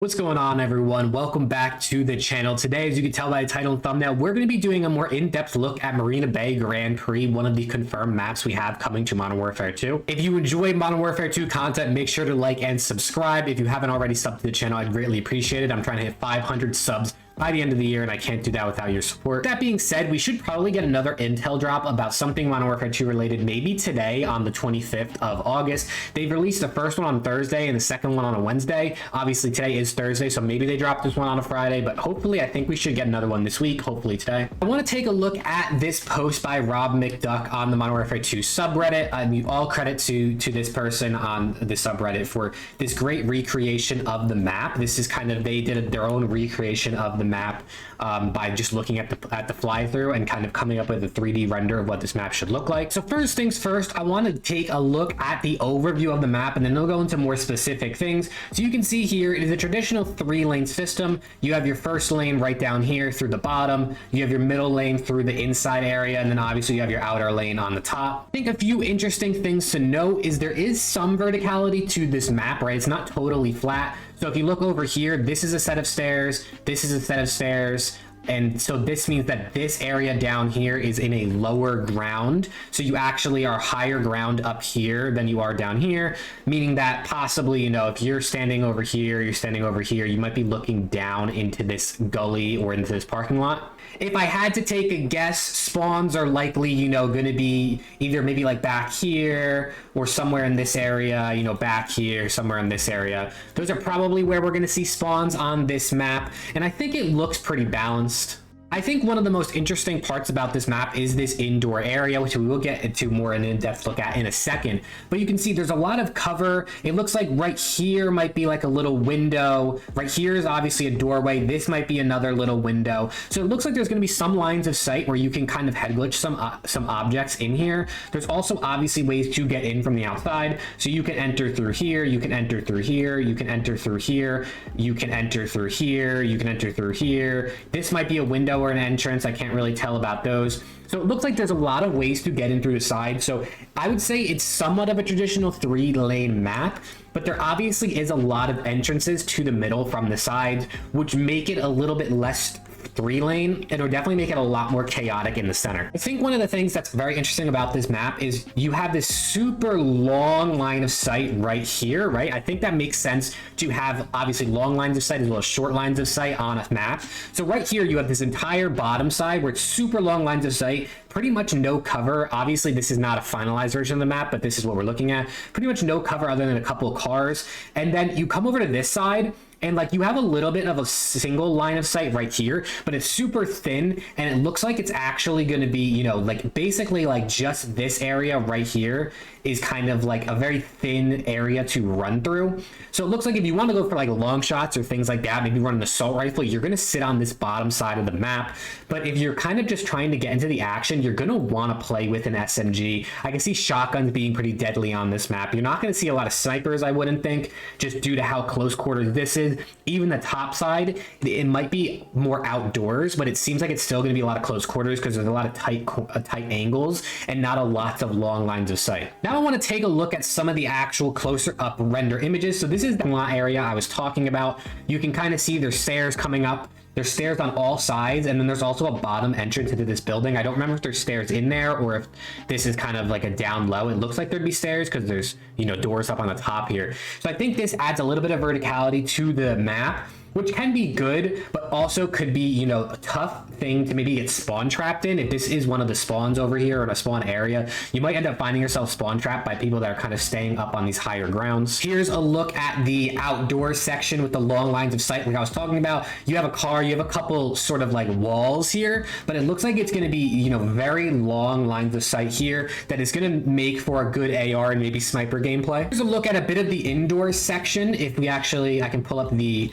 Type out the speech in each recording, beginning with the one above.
What's going on, everyone? Welcome back to the channel. Today, as you can tell by the title and thumbnail, we're going to be doing a more in-depth look at Marina Bay Grand Prix, one of the confirmed maps we have coming to Modern Warfare 2. If you enjoy Modern Warfare 2 content, make sure to like and subscribe. If you haven't already subbed to the channel, I'd greatly appreciate it. I'm trying to hit 500 subs by the end of the year, and I can't do that without your support. That being said, we should probably get another intel drop about something Modern Warfare 2 related, maybe today on the 25th of August. They've released the first one on Thursday and the second one on a Wednesday. Obviously, today is Thursday, so maybe they dropped this one on a Friday, but hopefully, I think we should get another one this week, hopefully today. I want to take a look at this post by Rob McDuck on the Modern Warfare 2 subreddit. I mean, all credit to this person on the subreddit for this great recreation of the map. This is kind of, they did their own recreation of the map by just looking at the fly-through and kind of coming up with a 3D render of what this map should look like. So first things first, I want to take a look at the overview of the map, and then we'll go into more specific things. So you can see here, it is a traditional 3-lane system. You have your first lane right down here through the bottom. You have your middle lane through the inside area, and then obviously you have your outer lane on the top. I think a few interesting things to note is there is some verticality to this map, right? It's not totally flat. So if you look over here, this is a set of stairs, this is a set of stairs, and so this means that this area down here is in a lower ground. So you actually are higher ground up here than you are down here, meaning that possibly, you know, if you're standing over here, you're standing over here, you might be looking down into this gully or into this parking lot. If I had to take a guess, spawns are likely, you know, going to be either maybe like back here or somewhere in this area, you know, back here, somewhere in this area. Those are probably where we're going to see spawns on this map. And I think it looks pretty balanced. I think one of the most interesting parts about this map is this indoor area, which we will get into more an in-depth look at in a second. But you can see there's a lot of cover. It looks like right here might be like a little window. Right here is obviously a doorway. This might be another little window. So it looks like there's going to be some lines of sight where you can kind of head glitch some objects in here. There's also obviously ways to get in from the outside. So you can enter through here. You can enter through here. You can enter through here. You can enter through here. You can enter through here. This might be a window or an entrance. I can't really tell about those. So it looks like there's a lot of ways to get in through the side. So I would say it's somewhat of a traditional 3-lane map, but there obviously is a lot of entrances to the middle from the sides, which make it a little bit less 3-lane. It'll definitely make it a lot more chaotic in the center. I think one of the things that's very interesting about this map is you have this super long line of sight right here, right? I think that makes sense to have obviously long lines of sight as well as short lines of sight on a map. So right here you have this entire bottom side where it's super long lines of sight, pretty much no cover. Obviously this is not a finalized version of the map, but this is what we're looking at. Pretty much no cover other than a couple of cars. And then you come over to this side, and like you have a little bit of a single line of sight right here, but it's super thin, and it looks like it's actually going to be, you know, like basically like just this area right here is kind of like a very thin area to run through. So it looks like if you want to go for like long shots or things like that, maybe run an assault rifle, you're going to sit on this bottom side of the map. But if you're kind of just trying to get into the action, you're going to want to play with an SMG. I can see shotguns being pretty deadly on this map. You're not going to see a lot of snipers, I wouldn't think, just due to how close quarters this is. Even the top side, it might be more outdoors, but it seems like it's still going to be a lot of close quarters because there's a lot of tight angles and not a lot of long lines of sight. Now I want to take a look at some of the actual closer up render images. So this is the lot area I was talking about. You can kind of see there's stairs coming up. There's stairs on all sides, and then there's also a bottom entrance into this building. I don't remember if there's stairs in there or if this is kind of like a down low. It looks like there'd be stairs because there's, you know, doors up on the top here. So I think this adds a little bit of verticality to the map, which can be good, but also could be, you know, a tough thing to maybe get spawn trapped in. If this is one of the spawns over here or a spawn area, you might end up finding yourself spawn trapped by people that are kind of staying up on these higher grounds. Here's a look at the outdoor section with the long lines of sight like I was talking about. You have a car, you have a couple sort of like walls here, but it looks like it's going to be, you know, very long lines of sight here that is going to make for a good AR and maybe sniper gameplay. Here's a look at a bit of the indoor section. If we actually, I can pull up the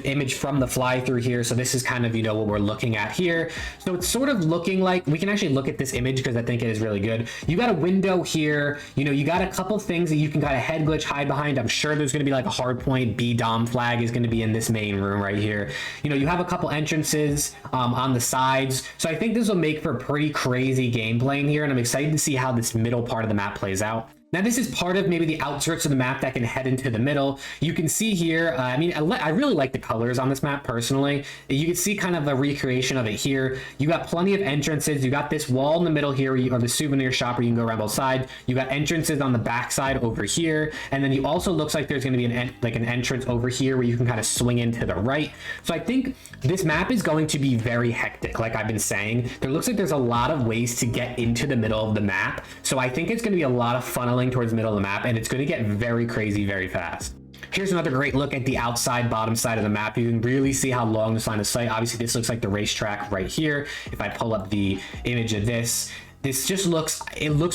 image from the fly through here. So this is kind of, you know, what we're looking at here. So it's sort of looking like, we can actually look at this image because I think it is really good. You got a window here, you know, you got a couple things that you can kind of head glitch, hide behind. I'm sure there's going to be like a hard point B dom flag is going to be in this main room right here. You know, you have a couple entrances on the sides. So I think this will make for pretty crazy gameplay in here, and I'm excited to see how this middle part of the map plays out. Now, this is part of maybe the outskirts of the map that can head into the middle. You can see here, I mean, I really like the colors on this map personally. You can see kind of a recreation of it here. You got plenty of entrances. You got this wall in the middle here, or the souvenir shop where you can go around both sides. You got entrances on the back side over here. And then you also looks like there's going to be an entrance over here where you can kind of swing into the right. So I think this map is going to be very hectic, like I've been saying. There looks like there's a lot of ways to get into the middle of the map. So I think it's going to be a lot of funneling towards the middle of the map, and it's going to get very crazy very fast. Here's another great look at the outside bottom side of the map. You can really see how long this line of sight. Obviously, this looks like the racetrack right here. If I pull up the image of this just looks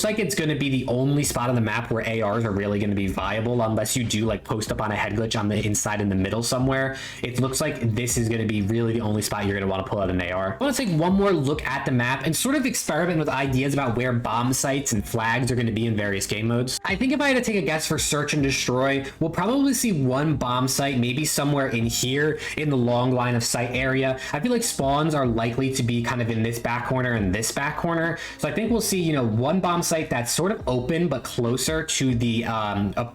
like it's going to be the only spot on the map where ARs are really going to be viable, unless you do like post up on a head glitch on the inside in the middle somewhere. It looks like this is going to be really the only spot you're going to want to pull out an AR. I want to take one more look at the map and sort of experiment with ideas about where bomb sites and flags are going to be in various game modes. I think if I had to take a guess for search and destroy, we'll probably see one bomb site, maybe somewhere in here in the long line of sight area. I feel like spawns are likely to be kind of in this back corner and this back corner. So I think we'll see, you know, one bomb site that's sort of open but closer to the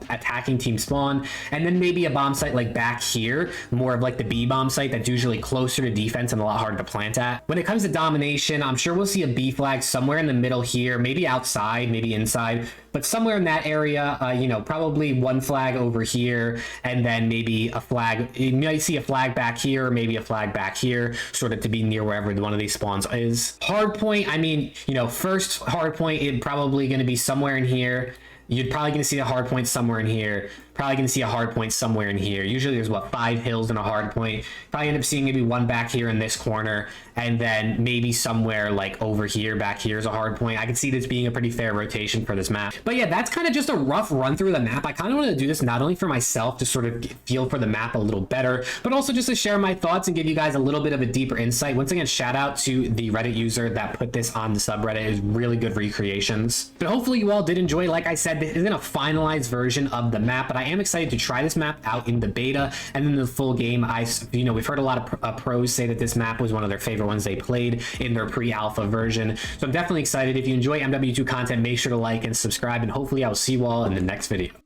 attacking team spawn, and then maybe a bomb site like back here, more of like the B bomb site that's usually closer to defense and a lot harder to plant at. When it comes to domination, I'm sure we'll see a B flag somewhere in the middle here, maybe outside, maybe inside, but somewhere in that area, you know, probably one flag over here, and then maybe a flag. You might see a flag back here, or maybe a flag back here, sort of to be near wherever one of these spawns is. Hard point, I mean, you know, first hard point is probably going to be somewhere in here. You're probably going to see a hard point somewhere in here. Probably going to see a hard point somewhere in here. Usually there's, what, 5 hills and a hard point. Probably end up seeing maybe one back here in this corner, and then maybe somewhere like over here, back here is a hard point. I can see this being a pretty fair rotation for this map. But yeah, that's kind of just a rough run through the map. I kind of wanted to do this not only for myself to sort of feel for the map a little better, but also just to share my thoughts and give you guys a little bit of a deeper insight. Once again, shout out to the Reddit user that put this on the subreddit. It was really good recreations. But hopefully you all did enjoy. Like I said, this isn't a finalized version of the map, but I am excited to try this map out in the beta and then the full game. We've heard a lot of pros say that this map was one of their favorite ones they played in their pre-alpha version. So I'm definitely excited. If you enjoy MW2 content, make sure to like and subscribe, and hopefully I will see you all in the next video.